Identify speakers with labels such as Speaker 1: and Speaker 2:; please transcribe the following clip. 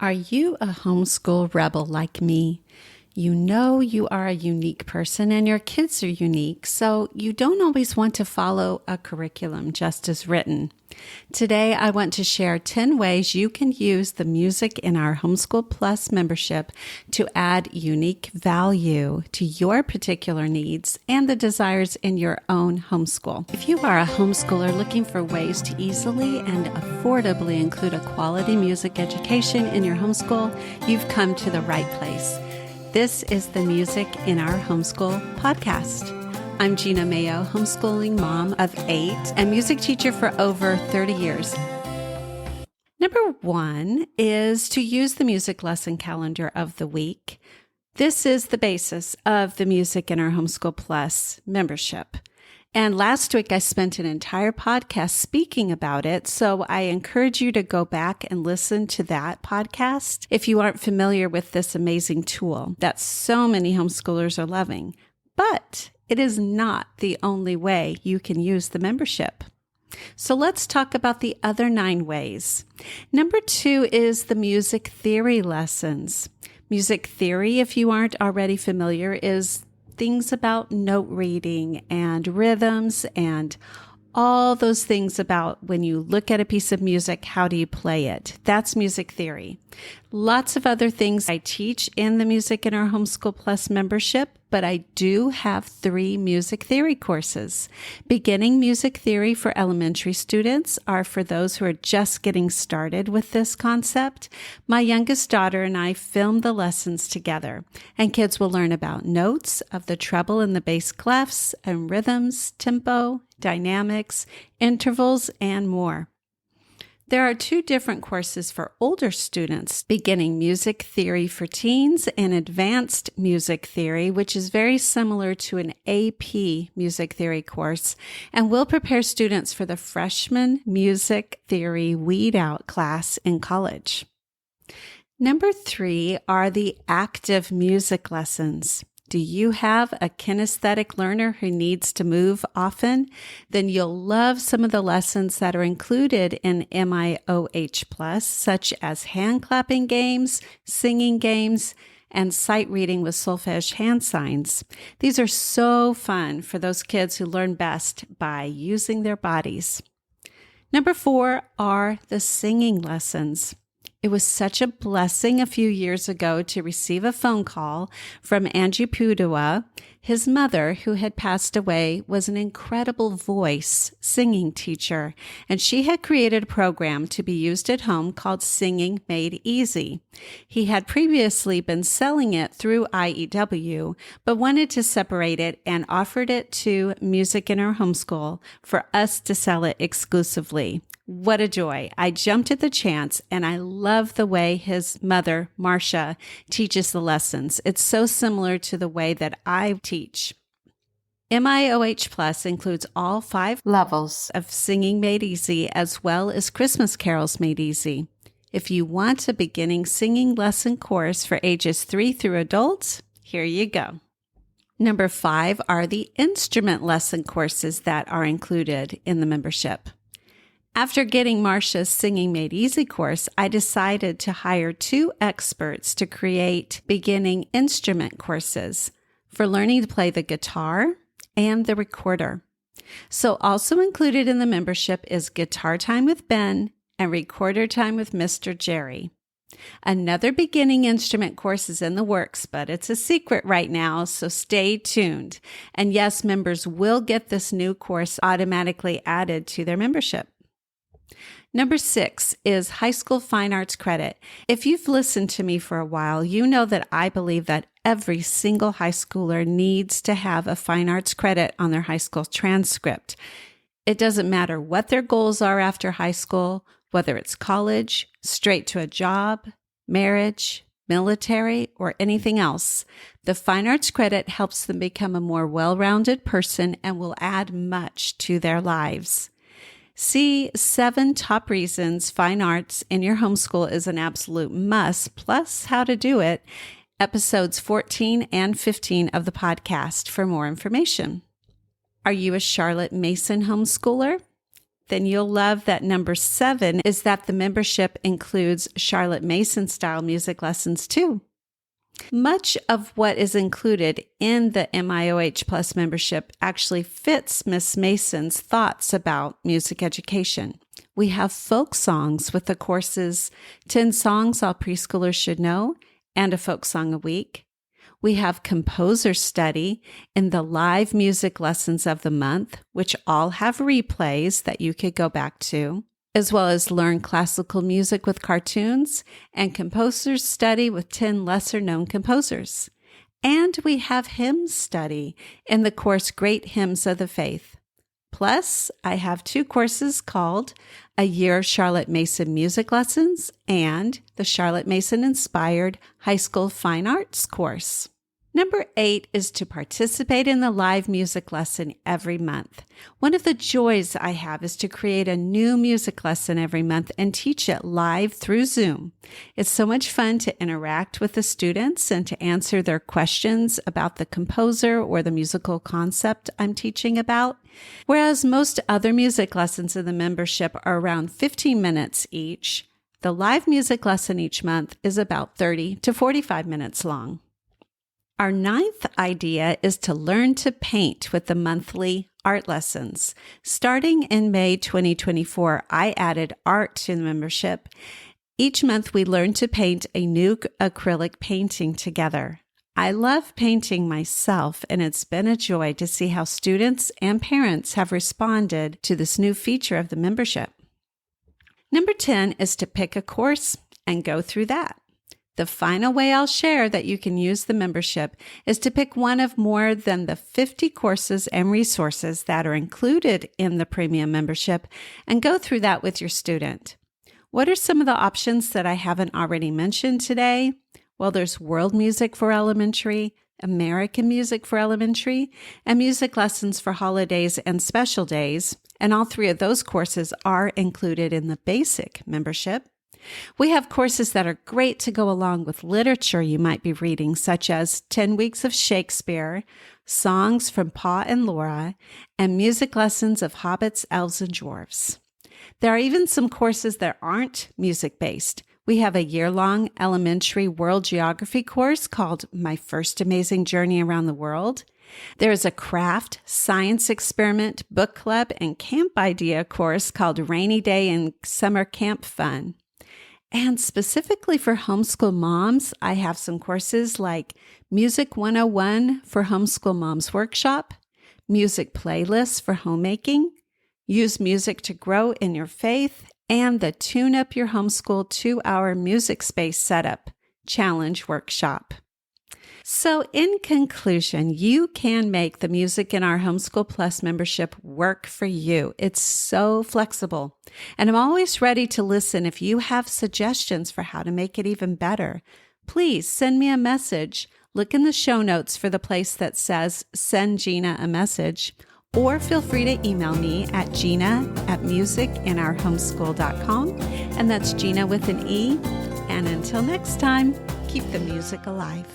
Speaker 1: Are you a homeschool rebel like me? You know you are a unique person and your kids are unique, so you don't always want to follow a curriculum just as written. Today, I want to share 10 ways you can use the music in our Homeschool Plus membership to add unique value to your particular needs and the desires in your own homeschool. If you are a homeschooler looking for ways to easily and affordably include a quality music education in your homeschool, you've come to the right place. This is the Music in Our Homeschool podcast. I'm Gina Mayo, homeschooling mom of 8 and music teacher for over 30 years. Number 1 is to use the music lesson calendar of the week. This is the basis of the Music in Our Homeschool Plus membership. And last week I spent an entire podcast speaking about it, so I encourage you to go back and listen to that podcast if you aren't familiar with this amazing tool that so many homeschoolers are loving. But it is not the only way you can use the membership. So let's talk about the other 9 ways. Number 2 is the music theory lessons. Music theory, if you aren't already familiar, is things about note reading and rhythms and all those things about when you look at a piece of music, how do you play it? That's music theory. Lots of other things I teach in the Music in Our Homeschool Plus membership, but I do have 3 music theory courses. Beginning music theory for elementary students are for those who are just getting started with this concept. My youngest daughter and I film the lessons together, and kids will learn about notes of the treble and the bass clefs and rhythms, tempo, dynamics, intervals, and more. There are 2 different courses for older students, beginning music theory for teens and advanced music theory, which is very similar to an AP music theory course, and will prepare students for the freshman music theory weed out class in college. Number 3 are the active music lessons. Do you have a kinesthetic learner who needs to move often? Then you'll love some of the lessons that are included in MIOH Plus, such as hand clapping games, singing games, and sight reading with solfege hand signs. These are so fun for those kids who learn best by using their bodies. Number 4 are the singing lessons. It was such a blessing a few years ago to receive a phone call from Angie Pudua. His mother, who had passed away, was an incredible voice singing teacher, and she had created a program to be used at home called Singing Made Easy. He had previously been selling it through IEW, but wanted to separate it and offered it to Music in Our Homeschool for us to sell it exclusively. What a joy. I jumped at the chance, and I love the way his mother, Marcia, teaches the lessons. It's so similar to the way that I teach. MIOH Plus includes all 5 levels of Singing Made Easy, as well as Christmas Carols Made Easy. If you want a beginning singing lesson course for ages 3 through adults, here you go. Number 5 are the instrument lesson courses that are included in the membership. After getting Marcia's Singing Made Easy course, I decided to hire 2 experts to create beginning instrument courses for learning to play the guitar and the recorder. So also included in the membership is Guitar Time with Ben and Recorder Time with Mr. Jerry. Another beginning instrument course is in the works, but it's a secret right now, so stay tuned. And yes, members will get this new course automatically added to their membership. Number 6 is high school fine arts credit. If you've listened to me for a while, you know that I believe that every single high schooler needs to have a fine arts credit on their high school transcript. It doesn't matter what their goals are after high school, whether it's college, straight to a job, marriage, military, or anything else. The fine arts credit helps them become a more well-rounded person and will add much to their lives. See 7 top reasons fine arts in your homeschool is an absolute must, plus how to do it, episodes 14 and 15 of the podcast for more information. Are you a Charlotte Mason homeschooler? then you'll love that number 7 is that the membership includes Charlotte Mason style music lessons too. Much of what is included in the MIOH Plus membership actually fits Miss Mason's thoughts about music education. We have folk songs with the courses 10 Songs All Preschoolers Should Know and a folk song a week. We have composer study in the live music lessons of the month, which all have replays that you could go back to, as well as learn classical music with cartoons and composer study with 10 lesser-known composers. And we have hymn study in the course Great Hymns of the Faith. Plus, I have 2 courses called A Year of Charlotte Mason Music Lessons and the Charlotte Mason Inspired High School Fine Arts course. Number 8 is to participate in the live music lesson every month. One of the joys I have is to create a new music lesson every month and teach it live through Zoom. It's so much fun to interact with the students and to answer their questions about the composer or the musical concept I'm teaching about. Whereas most other music lessons in the membership are around 15 minutes each, the live music lesson each month is about 30 to 45 minutes long. Our 9th idea is to learn to paint with the monthly art lessons. Starting in May 2024, I added art to the membership. Each month, we learn to paint a new acrylic painting together. I love painting myself, and it's been a joy to see how students and parents have responded to this new feature of the membership. Number 10 is to pick a course and go through that. The final way I'll share that you can use the membership is to pick one of more than the 50 courses and resources that are included in the premium membership and go through that with your student. What are some of the options that I haven't already mentioned today? Well, there's world music for elementary, American music for elementary, and music lessons for holidays and special days, and all 3 of those courses are included in the basic membership. We have courses that are great to go along with literature you might be reading, such as 10 Weeks of Shakespeare, Songs from Pa and Laura, and music lessons of hobbits, elves, and dwarves. There are even some courses that aren't music-based. We have a year-long elementary world geography course called My First Amazing Journey Around the World. There is a craft, science experiment, book club, and camp idea course called Rainy Day and Summer Camp Fun. And specifically for homeschool moms, I have some courses like Music 101 for Homeschool Moms Workshop, Music Playlists for Homemaking, Use Music to Grow in Your Faith, and the Tune Up Your Homeschool 2-Hour Music Space Setup Challenge Workshop. So in conclusion, you can make the music in our Homeschool Plus membership work for you. It's so flexible. And I'm always ready to listen if you have suggestions for how to make it even better. Please send me a message. Look in the show notes for the place that says Send Gina a Message. Or feel free to email me at gina@musicinourhomeschool.com. And that's Gina with an E. And until next time, keep the music alive.